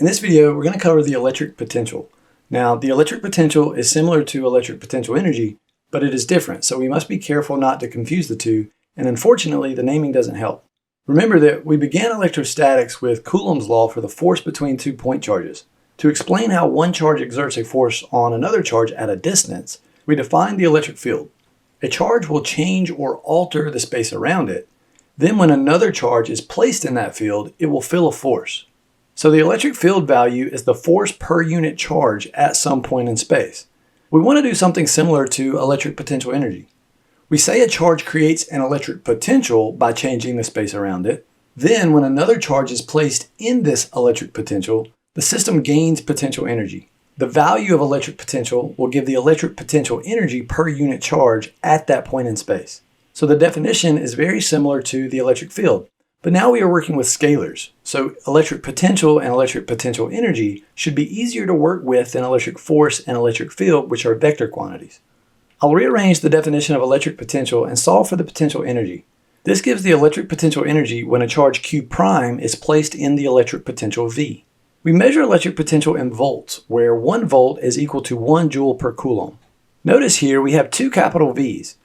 In this video, we're going to cover the electric potential. Now, the electric potential is similar to electric potential energy, but it is different, so we must be careful not to confuse the two, and unfortunately, the naming doesn't help. Remember that we began electrostatics with Coulomb's law for the force between 2 point charges. To explain how one charge exerts a force on another charge at a distance, we defined the electric field. A charge will change or alter the space around it. Then when another charge is placed in that field, it will feel a force. So the electric field value is the force per unit charge at some point in space. We want to do something similar to electric potential energy. We say a charge creates an electric potential by changing the space around it. Then when another charge is placed in this electric potential, the system gains potential energy. The value of electric potential will give the electric potential energy per unit charge at that point in space. So the definition is very similar to the electric field, but now we are working with scalars. So electric potential and electric potential energy should be easier to work with than electric force and electric field, which are vector quantities. I'll rearrange the definition of electric potential and solve for the potential energy. This gives the electric potential energy when a charge Q prime is placed in the electric potential V. We measure electric potential in volts, where 1 volt is equal to 1 joule per coulomb. Notice here we have two capital V's.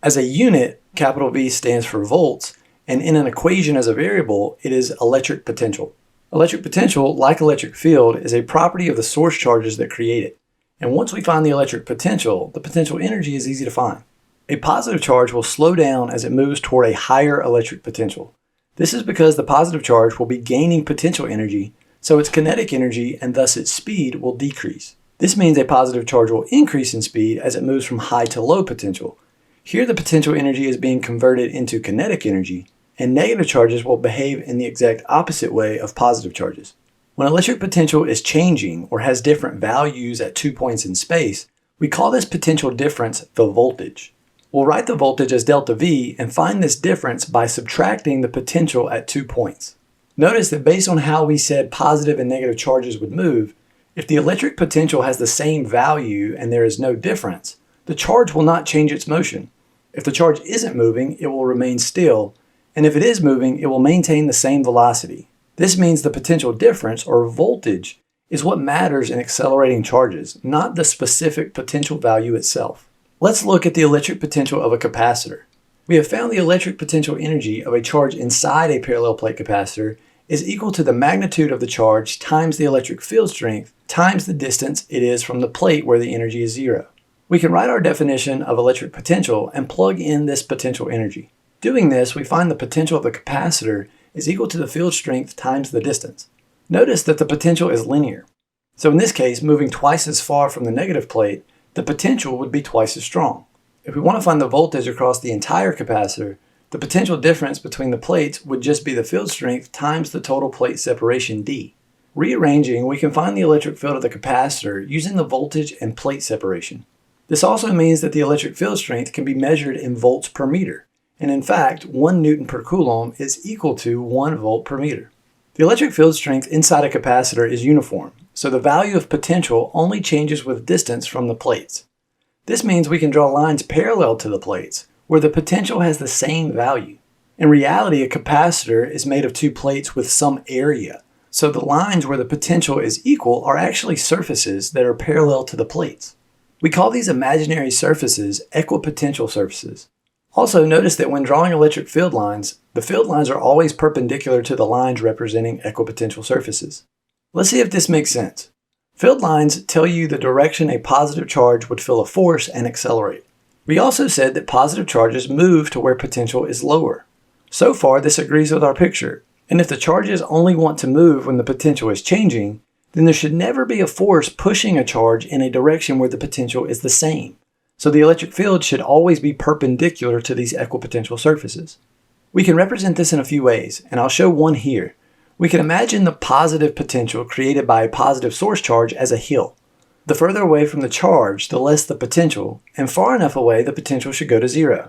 As a unit, capital V stands for volts, and in an equation as a variable, it is electric potential. Electric potential, like electric field, is a property of the source charges that create it. And once we find the electric potential, the potential energy is easy to find. A positive charge will slow down as it moves toward a higher electric potential. This is because the positive charge will be gaining potential energy, so its kinetic energy and thus its speed will decrease. This means a positive charge will increase in speed as it moves from high to low potential. Here the potential energy is being converted into kinetic energy, and negative charges will behave in the exact opposite way of positive charges. When electric potential is changing or has different values at 2 points in space, we call this potential difference the voltage. We'll write the voltage as delta V and find this difference by subtracting the potential at 2 points. Notice that based on how we said positive and negative charges would move, if the electric potential has the same value and there is no difference, the charge will not change its motion. If the charge isn't moving, it will remain still, and if it is moving, it will maintain the same velocity. This means the potential difference, or voltage, is what matters in accelerating charges, not the specific potential value itself. Let's look at the electric potential of a capacitor. We have found the electric potential energy of a charge inside a parallel plate capacitor is equal to the magnitude of the charge times the electric field strength times the distance it is from the plate where the energy is 0. We can write our definition of electric potential and plug in this potential energy. Doing this, we find the potential of the capacitor is equal to the field strength times the distance. Notice that the potential is linear. So in this case, moving twice as far from the negative plate, the potential would be twice as strong. If we want to find the voltage across the entire capacitor, the potential difference between the plates would just be the field strength times the total plate separation D. Rearranging, we can find the electric field of the capacitor using the voltage and plate separation. This also means that the electric field strength can be measured in volts per meter. And in fact, 1 Newton per Coulomb is equal to 1 volt per meter. The electric field strength inside a capacitor is uniform, so the value of potential only changes with distance from the plates. This means we can draw lines parallel to the plates, where the potential has the same value. In reality, a capacitor is made of 2 plates with some area, so the lines where the potential is equal are actually surfaces that are parallel to the plates. We call these imaginary surfaces equipotential surfaces. Also, notice that when drawing electric field lines, the field lines are always perpendicular to the lines representing equipotential surfaces. Let's see if this makes sense. Field lines tell you the direction a positive charge would feel a force and accelerate. We also said that positive charges move to where potential is lower. So far, this agrees with our picture, and if the charges only want to move when the potential is changing, then there should never be a force pushing a charge in a direction where the potential is the same. So the electric field should always be perpendicular to these equipotential surfaces. We can represent this in a few ways, and I'll show one here. We can imagine the positive potential created by a positive source charge as a hill. The further away from the charge, the less the potential, and far enough away the potential should go to 0.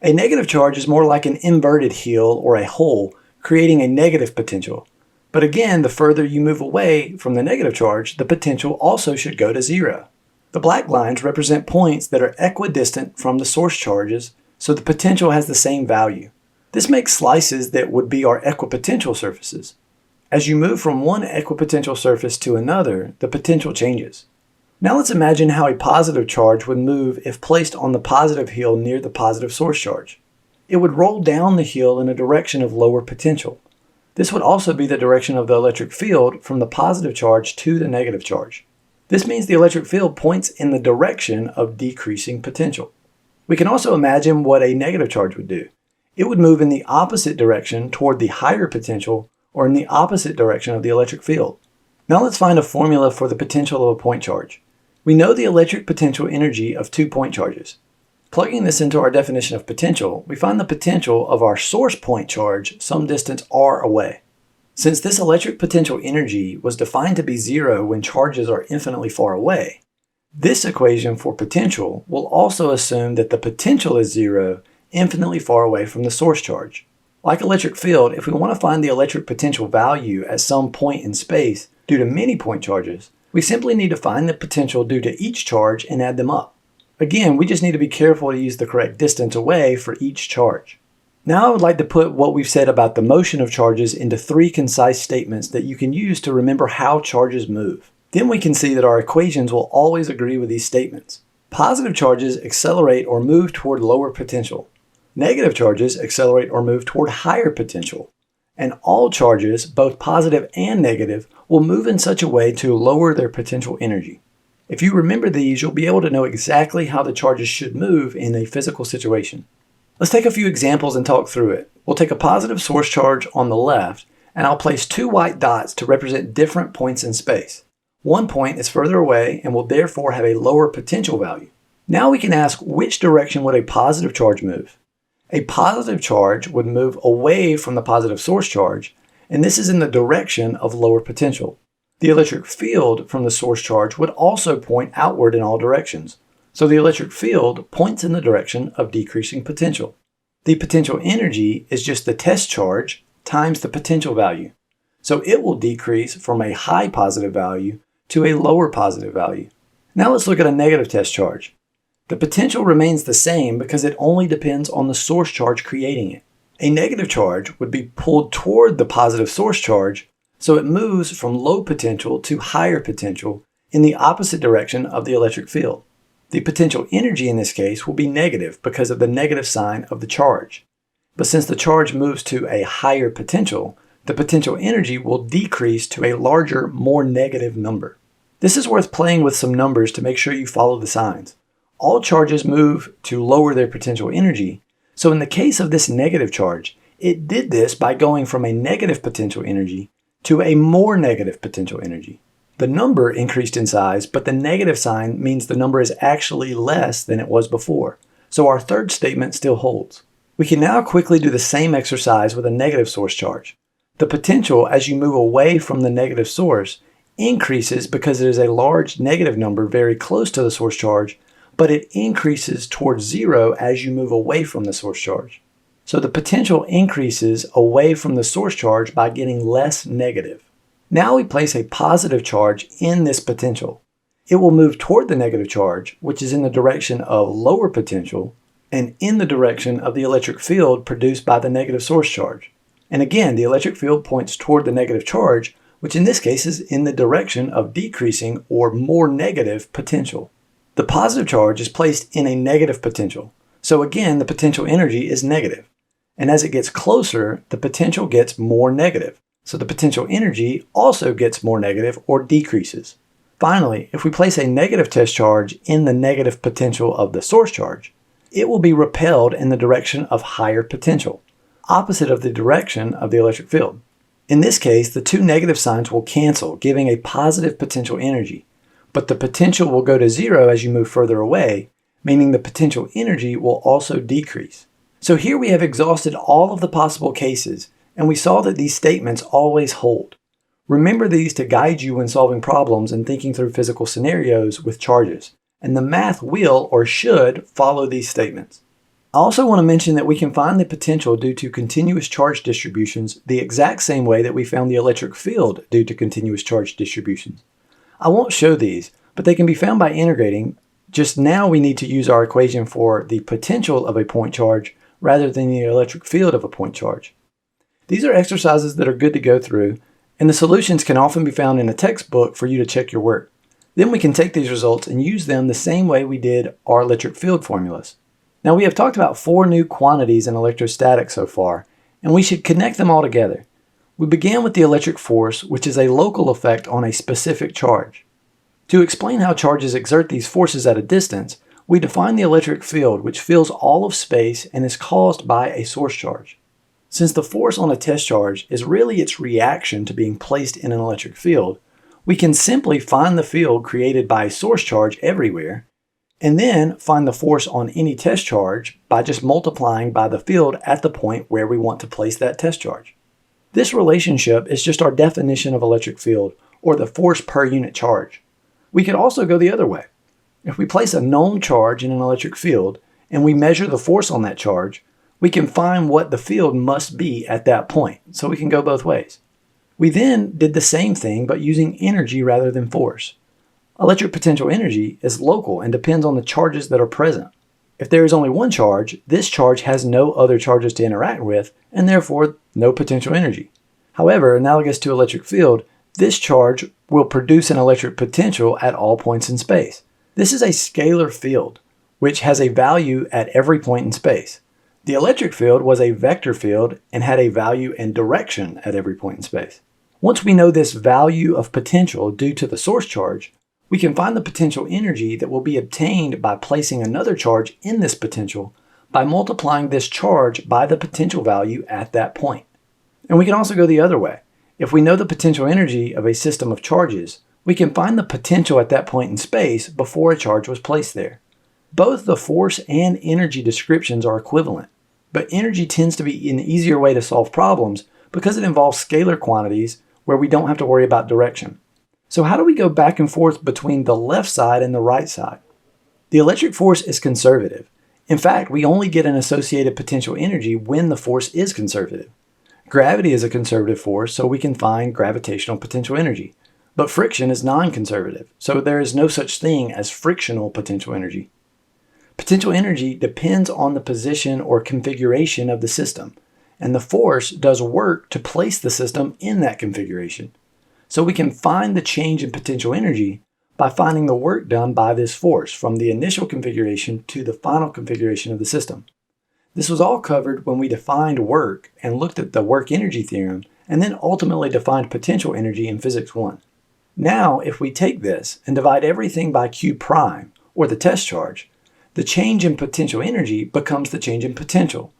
A negative charge is more like an inverted hill or a hole, creating a negative potential. But again, the further you move away from the negative charge, the potential also should go to 0. The black lines represent points that are equidistant from the source charges, so the potential has the same value. This makes slices that would be our equipotential surfaces. As you move from one equipotential surface to another, the potential changes. Now let's imagine how a positive charge would move if placed on the positive heel near the positive source charge. It would roll down the heel in a direction of lower potential. This would also be the direction of the electric field from the positive charge to the negative charge. This means the electric field points in the direction of decreasing potential. We can also imagine what a negative charge would do. It would move in the opposite direction toward the higher potential or in the opposite direction of the electric field. Now let's find a formula for the potential of a point charge. We know the electric potential energy of 2 point charges. Plugging this into our definition of potential, we find the potential of our source point charge some distance r away. Since this electric potential energy was defined to be 0 when charges are infinitely far away, this equation for potential will also assume that the potential is 0 infinitely far away from the source charge. Like electric field, if we want to find the electric potential value at some point in space due to many point charges, we simply need to find the potential due to each charge and add them up. Again, we just need to be careful to use the correct distance away for each charge. Now I would like to put what we've said about the motion of charges into 3 concise statements that you can use to remember how charges move. Then we can see that our equations will always agree with these statements. Positive charges accelerate or move toward lower potential. Negative charges accelerate or move toward higher potential. And all charges, both positive and negative, will move in such a way to lower their potential energy. If you remember these, you'll be able to know exactly how the charges should move in a physical situation. Let's take a few examples and talk through it. We'll take a positive source charge on the left, and I'll place 2 white dots to represent different points in space. One point is further away and will therefore have a lower potential value. Now we can ask, which direction would a positive charge move? A positive charge would move away from the positive source charge, and this is in the direction of lower potential. The electric field from the source charge would also point outward in all directions. So the electric field points in the direction of decreasing potential. The potential energy is just the test charge times the potential value. So it will decrease from a high positive value to a lower positive value. Now let's look at a negative test charge. The potential remains the same because it only depends on the source charge creating it. A negative charge would be pulled toward the positive source charge, so it moves from low potential to higher potential in the opposite direction of the electric field. The potential energy in this case will be negative because of the negative sign of the charge. But since the charge moves to a higher potential, the potential energy will decrease to a larger, more negative number. This is worth playing with some numbers to make sure you follow the signs. All charges move to lower their potential energy, so in the case of this negative charge, it did this by going from a negative potential energy to a more negative potential energy. The number increased in size, but the negative sign means the number is actually less than it was before, so our third statement still holds. We can now quickly do the same exercise with a negative source charge. The potential as you move away from the negative source increases because there is a large negative number very close to the source charge, but it increases towards 0 as you move away from the source charge. So the potential increases away from the source charge by getting less negative. Now we place a positive charge in this potential. It will move toward the negative charge, which is in the direction of lower potential, and in the direction of the electric field produced by the negative source charge. And again, the electric field points toward the negative charge, which in this case is in the direction of decreasing or more negative potential. The positive charge is placed in a negative potential. So again, the potential energy is negative. And as it gets closer, the potential gets more negative. So the potential energy also gets more negative or decreases. Finally, if we place a negative test charge in the negative potential of the source charge, it will be repelled in the direction of higher potential, opposite of the direction of the electric field. In this case, the 2 negative signs will cancel, giving a positive potential energy. But the potential will go to 0 as you move further away, meaning the potential energy will also decrease. So here we have exhausted all of the possible cases, and we saw that these statements always hold. Remember these to guide you when solving problems and thinking through physical scenarios with charges, and the math will or should follow these statements. I also want to mention that we can find the potential due to continuous charge distributions the exact same way that we found the electric field due to continuous charge distributions. I won't show these, but they can be found by integrating. Just now we need to use our equation for the potential of a point charge rather than the electric field of a point charge. These are exercises that are good to go through, And the solutions can often be found in a textbook for you to check your work. Then we can take these results and use them the same way we did our electric field formulas. Now we have talked about 4 new quantities in electrostatics so far, and we should connect them all together. We began with the electric force, which is a local effect on a specific charge. To explain how charges exert these forces at a distance, we define the electric field, which fills all of space and is caused by a source charge. Since the force on a test charge is really its reaction to being placed in an electric field, we can simply find the field created by a source charge everywhere, and then find the force on any test charge by just multiplying by the field at the point where we want to place that test charge. This relationship is just our definition of electric field, or the force per unit charge. We could also go the other way. If we place a known charge in an electric field, and we measure the force on that charge, we can find what the field must be at that point, so we can go both ways. We then did the same thing, but using energy rather than force. Electric potential energy is local and depends on the charges that are present. If there is only one charge, this charge has no other charges to interact with, and therefore no potential energy. However, analogous to electric field, this charge will produce an electric potential at all points in space. This is a scalar field, which has a value at every point in space. The electric field was a vector field and had a value and direction at every point in space. Once we know this value of potential due to the source charge, we can find the potential energy that will be obtained by placing another charge in this potential by multiplying this charge by the potential value at that point. And we can also go the other way. If we know the potential energy of a system of charges, we can find the potential at that point in space before a charge was placed there. Both the force and energy descriptions are equivalent, but energy tends to be an easier way to solve problems because it involves scalar quantities where we don't have to worry about direction. So how do we go back and forth between the left side and the right side? The electric force is conservative. In fact, we only get an associated potential energy when the force is conservative. Gravity is a conservative force, so we can find gravitational potential energy. But friction is non-conservative, so there is no such thing as frictional potential energy. Potential energy depends on the position or configuration of the system, and the force does work to place the system in that configuration. So we can find the change in potential energy by finding the work done by this force from the initial configuration to the final configuration of the system. This was all covered when we defined work and looked at the work-energy theorem, and then ultimately defined potential energy in Physics 1. Now, if we take this and divide everything by Q prime, or the test charge, the change in potential energy becomes the change in potential,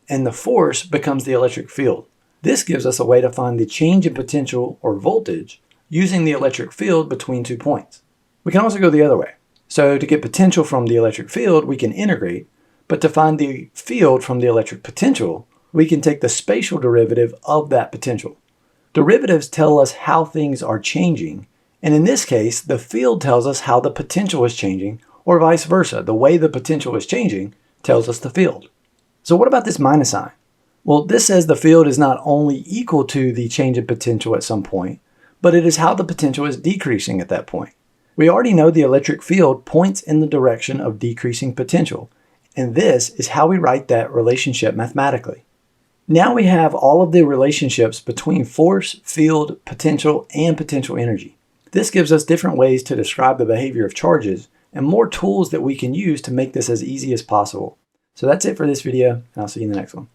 and the force becomes the electric field. This gives us a way to find the change in potential or voltage using the electric field between 2 points. We can also go the other way. So to get potential from the electric field, we can integrate, but to find the field from the electric potential, we can take the spatial derivative of that potential. Derivatives tell us how things are changing, and in this case, the field tells us how the potential is changing, or vice versa. The way the potential is changing tells us the field. So what about this minus sign? Well, this says the field is not only equal to the change in potential at some point, but it is how the potential is decreasing at that point. We already know the electric field points in the direction of decreasing potential, and this is how we write that relationship mathematically. Now we have all of the relationships between force, field, potential, and potential energy. This gives us different ways to describe the behavior of charges and more tools that we can use to make this as easy as possible. So that's it for this video, and I'll see you in the next one.